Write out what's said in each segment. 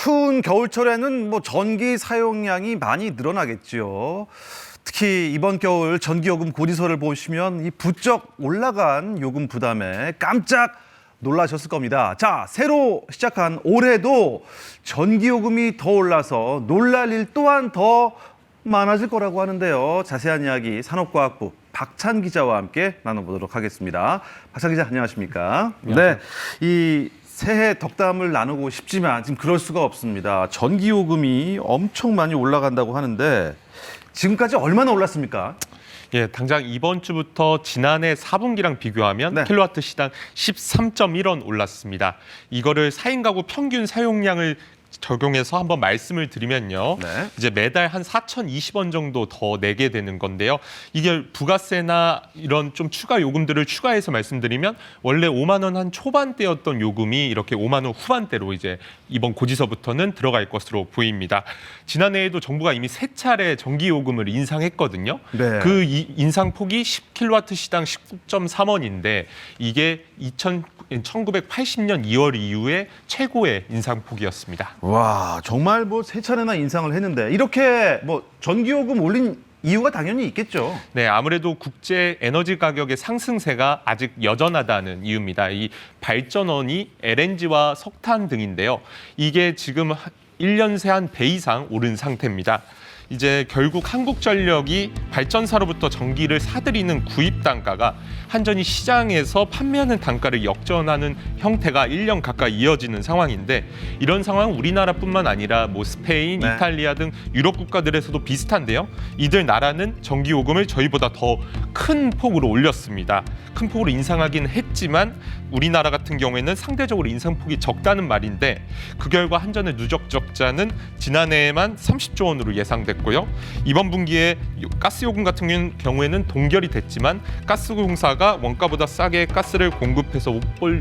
추운 겨울철에는 전기 사용량이 많이 늘어나겠지요. 특히 이번 겨울 전기요금 고지서를 보시면 이 부쩍 올라간 요금 부담에 깜짝 놀라셨을 겁니다. 자, 새로 시작한 올해도 전기요금이 더 올라서 놀랄 일 또한 더 많아질 거라고 하는데요. 자세한 이야기 산업과학부 박찬 기자와 함께 나눠보도록 하겠습니다. 박찬 기자, 안녕하십니까? 안녕하세요. 네, 이 새해 덕담을 나누고 싶지만 지금 그럴 수가 없습니다. 전기요금이 엄청 많이 올라간다고 하는데 지금까지 얼마나 올랐습니까? 예, 당장 이번 주부터 지난해 4분기랑 비교하면 네. 킬로와트 시당 13.1원 올랐습니다. 이거를 4인 가구 평균 사용량을 적용해서 한번 말씀을 드리면요. 네. 이제 매달 한 4,020원 정도 더 내게 되는 건데요. 이게 부가세나 이런 좀 추가 요금들을 추가해서 말씀드리면 원래 5만 원 한 초반대였던 요금이 이렇게 5만 원 후반대로 이제 이번 고지서부터는 들어갈 것으로 보입니다. 지난해에도 정부가 이미 3차례 전기 요금을 인상했거든요. 네. 그 인상 폭이 10킬로와트 시당 19.3원인데 이게 1980년 2월 이후에 최고의 인상폭이었습니다. 와, 정말 세 차례나 인상을 했는데 이렇게 전기요금 올린 이유가 당연히 있겠죠. 네, 아무래도 국제 에너지 가격의 상승세가 아직 여전하다는 이유입니다. 이 발전원이 LNG와 석탄 등인데요. 이게 지금 1년 새 한 배 이상 오른 상태입니다. 이제 결국 한국전력이 발전사로부터 전기를 사들이는 구입 단가가 한전이 시장에서 판매하는 단가를 역전하는 형태가 1년 가까이 이어지는 상황인데 이런 상황은 우리나라뿐만 아니라 스페인, 네. 이탈리아 등 유럽 국가들에서도 비슷한데요. 이들 나라는 전기요금을 저희보다 더 큰 폭으로 올렸습니다. 큰 폭으로 인상하긴 했지만 우리나라 같은 경우에는 상대적으로 인상폭이 적다는 말인데 그 결과 한전의 누적 적자는 지난해에만 30조 원으로 예상됐고요. 이번 분기에 가스요금 같은 경우에는 동결이 됐지만 가스공사가 원가보다 싸게 가스를 공급해서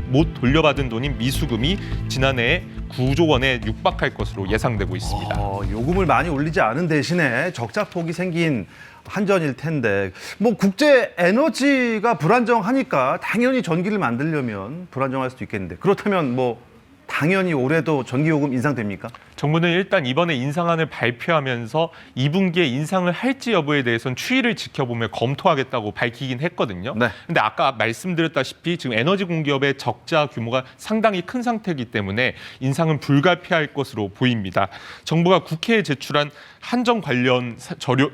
못 돌려받은 돈인 미수금이 지난해에 9조 원에 육박할 것으로 예상되고 있습니다. 요금을 많이 올리지 않은 대신에 적자폭이 생긴 한전일 텐데 국제 에너지가 불안정하니까 당연히 전기를 만들려면 불안정할 수도 있겠는데 그렇다면 당연히 올해도 전기요금 인상됩니까? 정부는 일단 이번에 인상안을 발표하면서 2분기에 인상을 할지 여부에 대해서는 추이를 지켜보며 검토하겠다고 밝히긴 했거든요. 네. 근데 아까 말씀드렸다시피 지금 에너지 공기업의 적자 규모가 상당히 큰 상태이기 때문에 인상은 불가피할 것으로 보입니다. 정부가 국회에 제출한 한전 관련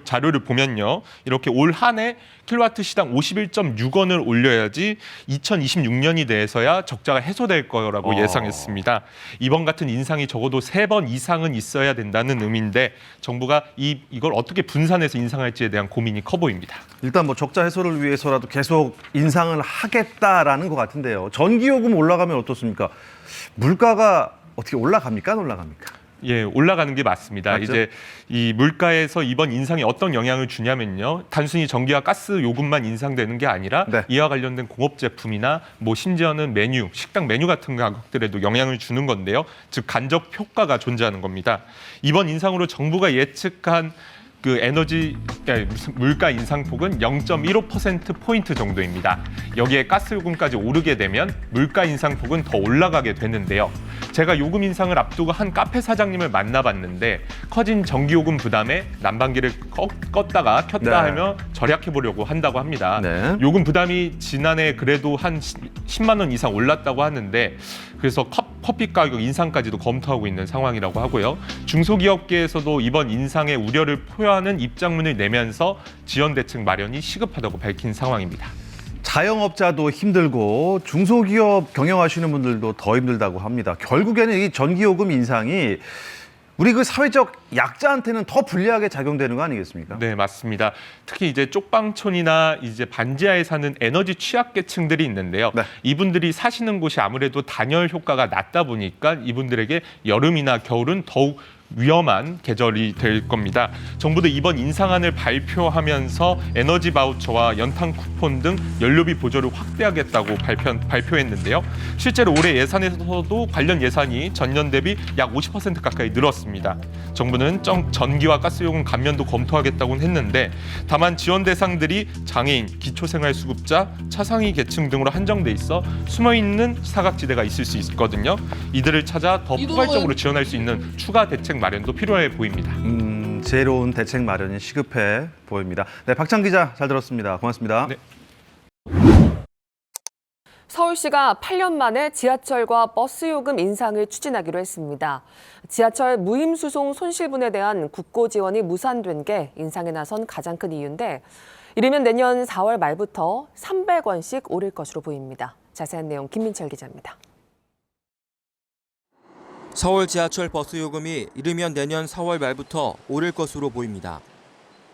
자료를 보면요. 이렇게 올 한 해 킬로와트 시당 51.6원을 올려야지 2026년이 돼서야 적자가 해소될 거라고 예상했습니다. 이번 같은 인상이 적어도 3번 이상은 있어야 된다는 의미인데 정부가 이걸 어떻게 분산해서 인상할지에 대한 고민이 커 보입니다. 일단 적자 해소를 위해서라도 계속 인상을 하겠다라는 것 같은데요. 전기요금 올라가면 어떻습니까? 물가가 어떻게 올라갑니까? 안 올라갑니까? 예, 올라가는 게 맞습니다. 맞죠? 이제 이 물가에서 이번 인상이 어떤 영향을 주냐면요. 단순히 전기와 가스 요금만 인상되는 게 아니라 네. 이와 관련된 공업 제품이나 심지어는 메뉴, 식당 메뉴 같은 가격들에도 영향을 주는 건데요. 즉 간접 효과가 존재하는 겁니다. 이번 인상으로 정부가 예측한 물가 인상폭은 0.15%포인트 정도입니다. 여기에 가스 요금까지 오르게 되면 물가 인상폭은 더 올라가게 되는데요. 제가 요금 인상을 앞두고 한 카페 사장님을 만나봤는데 커진 전기요금 부담에 난방기를 껐다가 켰다 네. 하며 절약해보려고 한다고 합니다. 네. 요금 부담이 지난해 그래도 한 10만 원 이상 올랐다고 하는데 그래서 커피 가격 인상까지도 검토하고 있는 상황이라고 하고요. 중소기업계에서도 이번 인상의 우려를 표하는 입장문을 내면서 지원 대책 마련이 시급하다고 밝힌 상황입니다. 자영업자도 힘들고 중소기업 경영하시는 분들도 더 힘들다고 합니다. 결국에는 이 전기요금 인상이 우리 사회적 약자한테는 더 불리하게 작용되는 거 아니겠습니까? 네, 맞습니다. 특히 이제 쪽방촌이나 이제 반지하에 사는 에너지 취약계층들이 있는데요. 네. 이분들이 사시는 곳이 아무래도 단열 효과가 낮다 보니까 이분들에게 여름이나 겨울은 더욱 위험한 계절이 될 겁니다. 정부도 이번 인상안을 발표하면서 에너지 바우처와 연탄 쿠폰 등 연료비 보조를 확대하겠다고 발표했는데요. 실제로 올해 예산에서도 관련 예산이 전년 대비 약 50% 가까이 늘었습니다. 정부는 전기와 가스요금 감면도 검토하겠다고는 했는데 다만 지원 대상들이 장애인, 기초생활수급자, 차상위 계층 등으로 한정돼 있어 숨어있는 사각지대가 있을 수 있거든요. 이들을 찾아 더 포괄적으로 지원할 수 있는 추가 대책 마련도 필요해 보입니다. 새로운 대책 마련이 시급해 보입니다. 네, 박찬 기자 잘 들었습니다. 고맙습니다. 네. 서울시가 8년 만에 지하철과 버스 요금 인상을 추진하기로 했습니다. 지하철 무임수송 손실분에 대한 국고 지원이 무산된 게 인상에 나선 가장 큰 이유인데 이르면 내년 4월 말부터 300원씩 오를 것으로 보입니다. 자세한 내용 김민철 기자입니다. 서울 지하철 버스 요금이 이르면 내년 4월 말부터 오를 것으로 보입니다.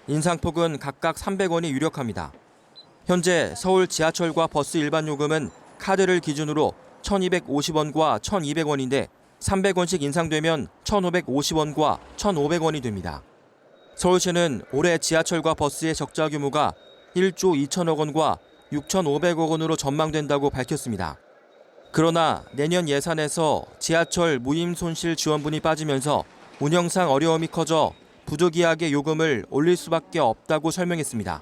인상폭은 각각 300원이 유력합니다. 현재 서울 지하철과 버스 일반 요금은 카드를 기준으로 1,250원과 1,200원인데 300원씩 인상되면 1,550원과 1,500원이 됩니다. 서울시는 올해 지하철과 버스의 적자 규모가 1조 2천억 원과 6,500억 원으로 전망된다고 밝혔습니다. 그러나 내년 예산에서 지하철 무임 손실 지원분이 빠지면서 운영상 어려움이 커져 부득이하게 요금을 올릴 수밖에 없다고 설명했습니다.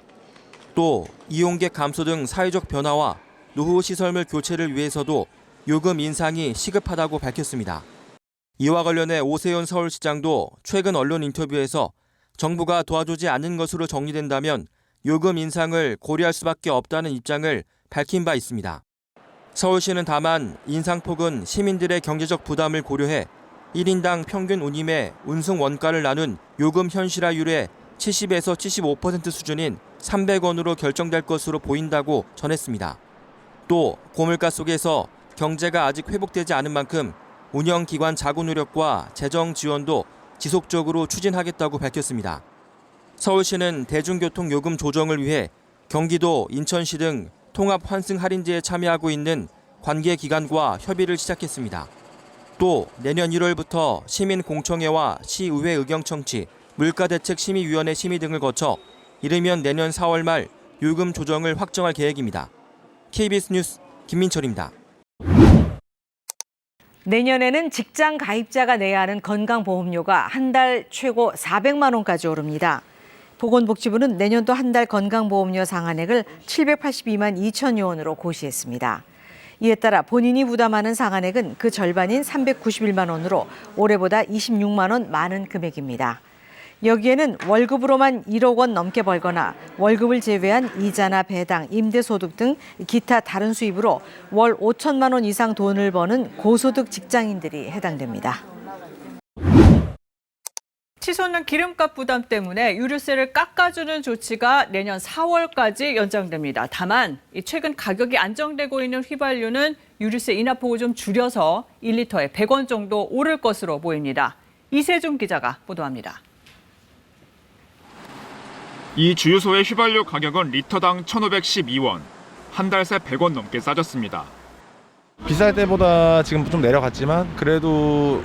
또 이용객 감소 등 사회적 변화와 노후 시설물 교체를 위해서도 요금 인상이 시급하다고 밝혔습니다. 이와 관련해 오세훈 서울시장도 최근 언론 인터뷰에서 정부가 도와주지 않는 것으로 정리된다면 요금 인상을 고려할 수밖에 없다는 입장을 밝힌 바 있습니다. 서울시는 다만 인상폭은 시민들의 경제적 부담을 고려해 1인당 평균 운임의 운송 원가를 나눈 요금 현실화율의 70에서 75% 수준인 300원으로 결정될 것으로 보인다고 전했습니다. 또 고물가 속에서 경제가 아직 회복되지 않은 만큼 운영기관 자구 노력과 재정 지원도 지속적으로 추진하겠다고 밝혔습니다. 서울시는 대중교통 요금 조정을 위해 경기도, 인천시 등 통합 환승 할인제에 참여하고 있는 관계기관과 협의를 시작했습니다. 또 내년 1월부터 시민공청회와 시의회 의견청취, 물가대책심의위원회 심의 등을 거쳐 이르면 내년 4월 말 요금 조정을 확정할 계획입니다. KBS 뉴스 김민철입니다. 내년에는 직장 가입자가 내야 하는 건강보험료가 한 달 최고 400만 원까지 오릅니다. 보건복지부는 내년도 한 달 건강보험료 상한액을 782만 2천여 원으로 고시했습니다. 이에 따라 본인이 부담하는 상한액은 그 절반인 391만 원으로 올해보다 26만 원 많은 금액입니다. 여기에는 월급으로만 1억 원 넘게 벌거나 월급을 제외한 이자나 배당, 임대소득 등 기타 다른 수입으로 월 5천만 원 이상 돈을 버는 고소득 직장인들이 해당됩니다. 치솟는 기름값 부담 때문에 유류세를 깎아주는 조치가 내년 4월까지 연장됩니다. 다만 최근 가격이 안정되고 있는 휘발유는 유류세 인하폭을 좀 줄여서 1리터에 100원 정도 오를 것으로 보입니다. 이세준 기자가 보도합니다. 이 주유소의 휘발유 가격은 리터당 1,512원, 한 달 새 100원 넘게 싸졌습니다. 비쌀 때보다 지금 좀 내려갔지만 그래도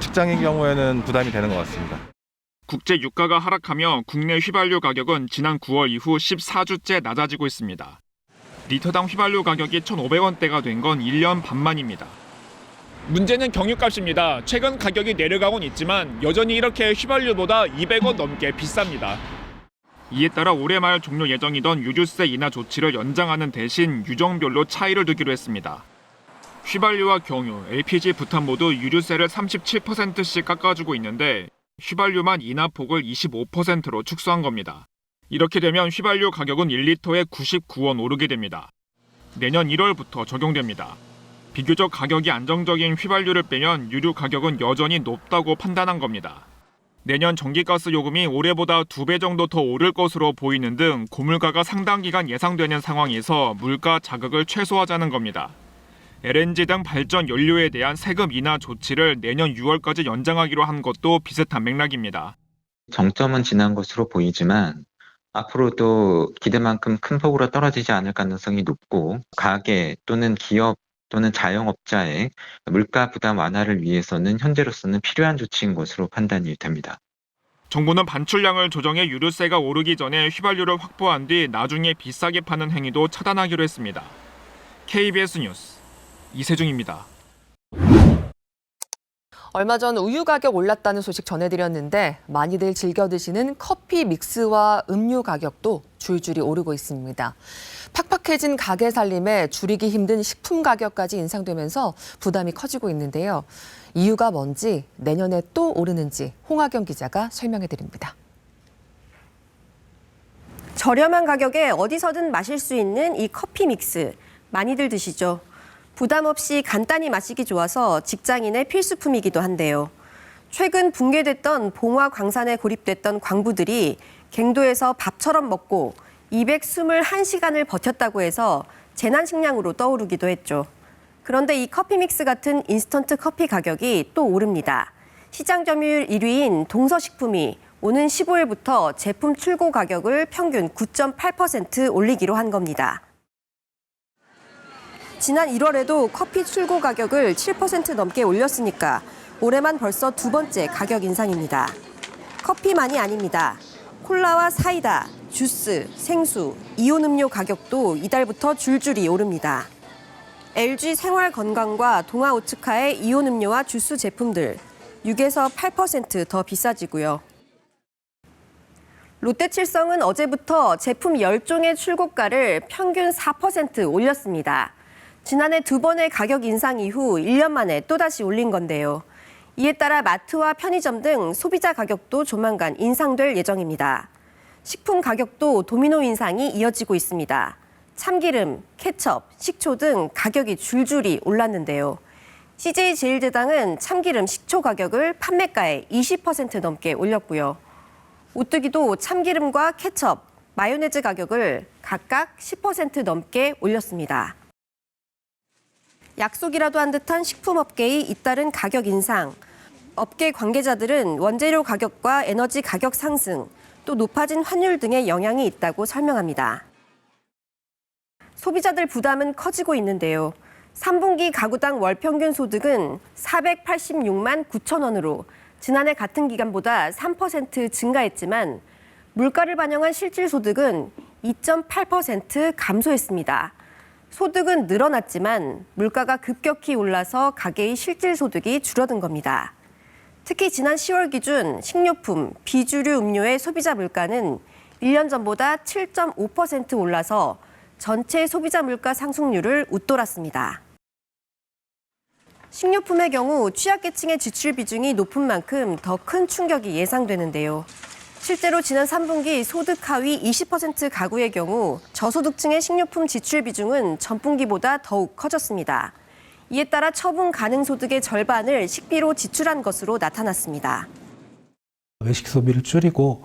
직장인 경우에는 부담이 되는 것 같습니다. 국제 유가가 하락하며 국내 휘발유 가격은 지난 9월 이후 14주째 낮아지고 있습니다. 리터당 휘발유 가격이 1,500원대가 된 건 1년 반 만입니다. 문제는 경유값입니다. 최근 가격이 내려가곤 있지만 여전히 이렇게 휘발유보다 200원 넘게 비쌉니다. 이에 따라 올해 말 종료 예정이던 유류세 인하 조치를 연장하는 대신 유종별로 차이를 두기로 했습니다. 휘발유와 경유, LPG, 부탄 모두 유류세를 37%씩 깎아주고 있는데 휘발유만 인하폭을 25%로 축소한 겁니다. 이렇게 되면 휘발유 가격은 1리터에 99원 오르게 됩니다. 내년 1월부터 적용됩니다. 비교적 가격이 안정적인 휘발유를 빼면 유류 가격은 여전히 높다고 판단한 겁니다. 내년 전기가스 요금이 올해보다 2배 정도 더 오를 것으로 보이는 등 고물가가 상당 기간 예상되는 상황에서 물가 자극을 최소화하자는 겁니다. LNG 등 발전 연료에 대한 세금 인하 조치를 내년 6월까지 연장하기로 한 것도 비슷한 맥락입니다. 정점은 지난 것으로 보이지만 앞으로도 기대만큼 큰 폭으로 떨어지지 않을 가능성이 높고 가계 또는 기업 또는 자영업자의 물가 부담 완화를 위해서는 현재로서는 필요한 조치인 것으로 판단이 됩니다. 정부는 반출량을 조정해 유류세가 오르기 전에 휘발유를 확보한 뒤 나중에 비싸게 파는 행위도 차단하기로 했습니다. KBS 뉴스 이세중입니다. 얼마 전 우유 가격 올랐다는 소식 전해드렸는데 많이들 즐겨 드시는 커피 믹스와 음료 가격도 줄줄이 오르고 있습니다. 팍팍해진 가게 살림에 줄이기 힘든 식품 가격까지 인상되면서 부담이 커지고 있는데요. 이유가 뭔지, 내년에 또 오르는지 홍하경 기자가 설명해드립니다. 저렴한 가격에 어디서든 마실 수 있는 이 커피 믹스, 많이들 드시죠? 부담 없이 간단히 마시기 좋아서 직장인의 필수품이기도 한데요. 최근 붕괴됐던 봉화 광산에 고립됐던 광부들이 갱도에서 밥처럼 먹고 221시간을 버텼다고 해서 재난식량으로 떠오르기도 했죠. 그런데 이 커피 믹스 같은 인스턴트 커피 가격이 또 오릅니다. 시장 점유율 1위인 동서식품이 오는 15일부터 제품 출고 가격을 평균 9.8% 올리기로 한 겁니다. 지난 1월에도 커피 출고 가격을 7% 넘게 올렸으니까 올해만 벌써 두 번째 가격 인상입니다. 커피만이 아닙니다. 콜라와 사이다, 주스, 생수, 이온 음료 가격도 이달부터 줄줄이 오릅니다. LG 생활건강과 동아오츠카의 이온 음료와 주스 제품들 6에서 8% 더 비싸지고요. 롯데칠성은 어제부터 제품 10종의 출고가를 평균 4% 올렸습니다. 지난해 두 번의 가격 인상 이후 1년 만에 또다시 올린 건데요. 이에 따라 마트와 편의점 등 소비자 가격도 조만간 인상될 예정입니다. 식품 가격도 도미노 인상이 이어지고 있습니다. 참기름, 케첩, 식초 등 가격이 줄줄이 올랐는데요. CJ제일제당은 참기름, 식초 가격을 판매가의 20% 넘게 올렸고요. 오뚜기도 참기름과 케첩, 마요네즈 가격을 각각 10% 넘게 올렸습니다. 약속이라도 한 듯한 식품업계의 잇따른 가격 인상. 업계 관계자들은 원재료 가격과 에너지 가격 상승, 또 높아진 환율 등의 영향이 있다고 설명합니다. 소비자들 부담은 커지고 있는데요. 3분기 가구당 월 평균 소득은 486만 9천 원으로 지난해 같은 기간보다 3% 증가했지만 물가를 반영한 실질 소득은 2.8% 감소했습니다. 소득은 늘어났지만 물가가 급격히 올라서 가계의 실질 소득이 줄어든 겁니다. 특히 지난 10월 기준 식료품, 비주류 음료의 소비자 물가는 1년 전보다 7.5% 올라서 전체 소비자 물가 상승률을 웃돌았습니다. 식료품의 경우 취약계층의 지출 비중이 높은 만큼 더 큰 충격이 예상되는데요. 실제로 지난 3분기 소득 하위 20% 가구의 경우 저소득층의 식료품 지출 비중은 전분기보다 더욱 커졌습니다. 이에 따라 처분 가능 소득의 절반을 식비로 지출한 것으로 나타났습니다. 외식 소비를 줄이고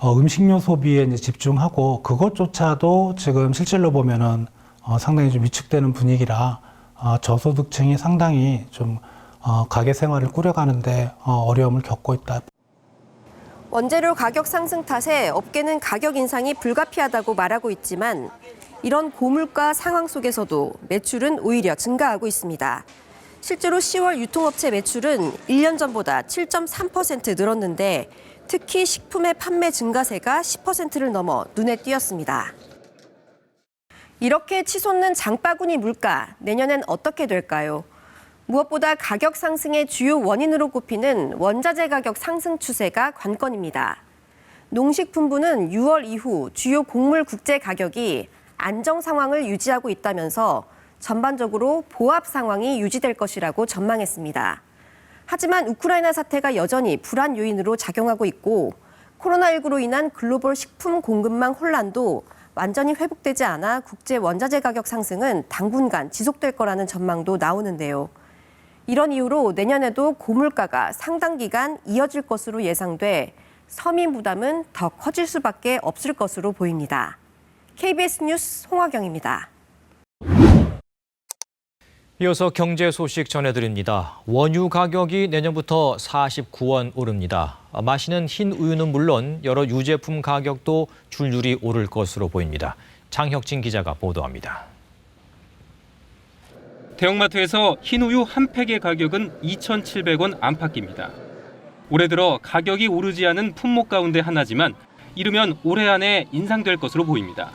음식료 소비에 이제 집중하고 그것조차도 지금 실질로 보면은 상당히 좀 위축되는 분위기라 저소득층이 상당히 좀 가계 생활을 꾸려가는데 어려움을 겪고 있다. 원재료 가격 상승 탓에 업계는 가격 인상이 불가피하다고 말하고 있지만 이런 고물가 상황 속에서도 매출은 오히려 증가하고 있습니다. 실제로 10월 유통업체 매출은 1년 전보다 7.3% 늘었는데 특히 식품의 판매 증가세가 10%를 넘어 눈에 띄었습니다. 이렇게 치솟는 장바구니 물가, 내년엔 어떻게 될까요? 무엇보다 가격 상승의 주요 원인으로 꼽히는 원자재 가격 상승 추세가 관건입니다. 농식품부는 6월 이후 주요 곡물 국제 가격이 안정 상황을 유지하고 있다면서 전반적으로 보합 상황이 유지될 것이라고 전망했습니다. 하지만 우크라이나 사태가 여전히 불안 요인으로 작용하고 있고 코로나19로 인한 글로벌 식품 공급망 혼란도 완전히 회복되지 않아 국제 원자재 가격 상승은 당분간 지속될 거라는 전망도 나오는데요. 이런 이유로 내년에도 고물가가 상당 기간 이어질 것으로 예상돼 서민 부담은 더 커질 수밖에 없을 것으로 보입니다. KBS 뉴스 홍하경입니다. 이어서 경제 소식 전해드립니다. 원유 가격이 내년부터 49원 오릅니다. 마시는 흰 우유는 물론 여러 유제품 가격도 줄줄이 오를 것으로 보입니다. 장혁진 기자가 보도합니다. 대형마트에서 흰우유 한 팩의 가격은 2,700원 안팎입니다. 올해 들어 가격이 오르지 않은 품목 가운데 하나지만 이르면 올해 안에 인상될 것으로 보입니다.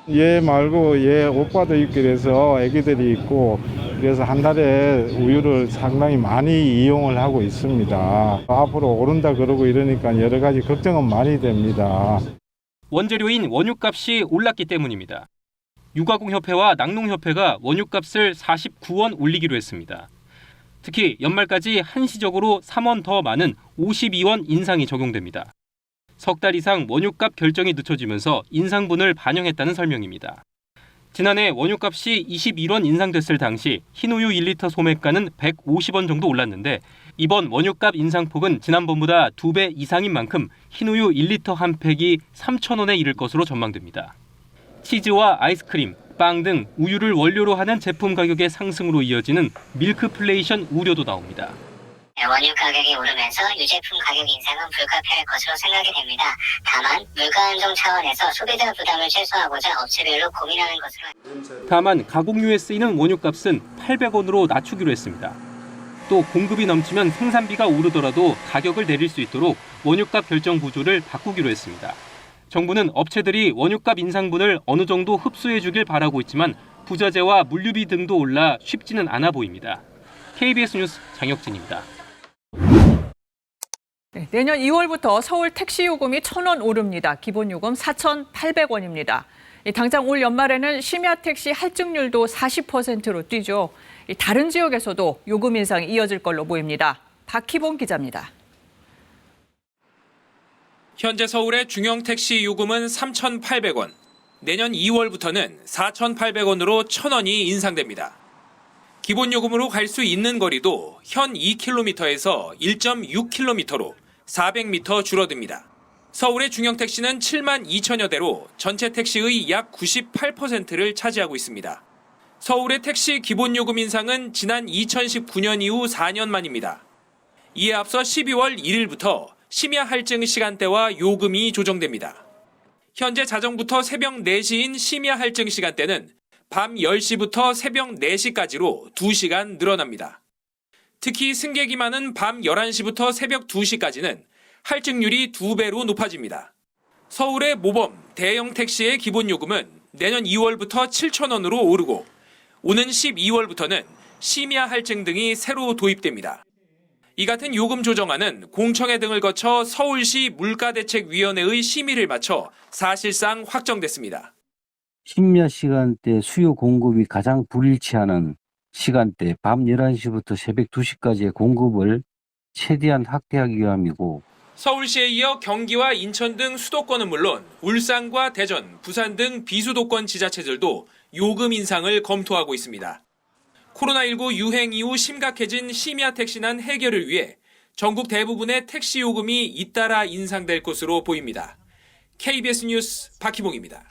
얘 말고 얘 오빠도 있게 돼서 애기들이 있고 그래서 한 달에 우유를 상당히 많이 이용을 하고 있습니다. 앞으로 오른다 그러고 이러니까 여러 가지 걱정은 많이 됩니다. 원재료인 원유값이 올랐기 때문입니다. 유가공협회와 낙농협회가 원유값을 49원 올리기로 했습니다. 특히 연말까지 한시적으로 3원 더 많은 52원 인상이 적용됩니다. 석 달 이상 원유값 결정이 늦춰지면서 인상분을 반영했다는 설명입니다. 지난해 원유값이 21원 인상됐을 당시 흰우유 1리터 소매가는 150원 정도 올랐는데 이번 원유값 인상폭은 지난번보다 2배 이상인 만큼 흰우유 1리터 한 팩이 3,000원에 이를 것으로 전망됩니다. 치즈와 아이스크림, 빵 등 우유를 원료로 하는 제품 가격의 상승으로 이어지는 밀크플레이션 우려도 나옵니다. 원유 가격이 오르면서 유제품 가격 인상은 불가피할 것으로 생각이 됩니다. 다만 물가 안정 차원에서 소비자 부담을 최소화하고자 업체별로 고민하는 것으로. 다만 가공유에 쓰이는 원유값은 800원으로 낮추기로 했습니다. 또 공급이 넘치면 생산비가 오르더라도 가격을 내릴 수 있도록 원유값 결정 구조를 바꾸기로 했습니다. 정부는 업체들이 원유값 인상분을 어느 정도 흡수해 주길 바라고 있지만 부자재와 물류비 등도 올라 쉽지는 않아 보입니다. KBS 뉴스 장혁진입니다. 내년 2월부터 서울 택시 요금이 1,000원 오릅니다. 기본 요금 4,800원입니다. 당장 올 연말에는 심야 택시 할증률도 40%로 뛰죠. 다른 지역에서도 요금 인상이 이어질 걸로 보입니다. 박희봉 기자입니다. 현재 서울의 중형 택시 요금은 3,800원, 내년 2월부터는 4,800원으로 1,000원이 인상됩니다. 기본 요금으로 갈 수 있는 거리도 현 2km에서 1.6km로 400m 줄어듭니다. 서울의 중형 택시는 7만 2천여 대로 전체 택시의 약 98%를 차지하고 있습니다. 서울의 택시 기본 요금 인상은 지난 2019년 이후 4년 만입니다. 이에 앞서 12월 1일부터 심야 할증 시간대와 요금이 조정됩니다. 현재 자정부터 새벽 4시인 심야 할증 시간대는 밤 10시부터 새벽 4시까지로 2시간 늘어납니다. 특히 승객이 많은 밤 11시부터 새벽 2시까지는 할증률이 2배로 높아집니다. 서울의 모범, 대형 택시의 기본 요금은 내년 2월부터 7,000원으로 오르고 오는 12월부터는 심야 할증 등이 새로 도입됩니다. 이 같은 요금 조정안은 공청회 등을 거쳐 서울시 물가대책위원회의 심의를 마쳐 사실상 확정됐습니다. 심야 시간대 수요 공급이 가장 불일치하는 시간대 밤 11시부터 새벽 2시까지의 공급을 최대한 확대하기 위함이고 서울시에 이어 경기와 인천 등 수도권은 물론 울산과 대전, 부산 등 비수도권 지자체들도 요금 인상을 검토하고 있습니다. 코로나19 유행 이후 심각해진 심야 택시난 해결을 위해 전국 대부분의 택시 요금이 잇따라 인상될 것으로 보입니다. KBS 뉴스 박희봉입니다.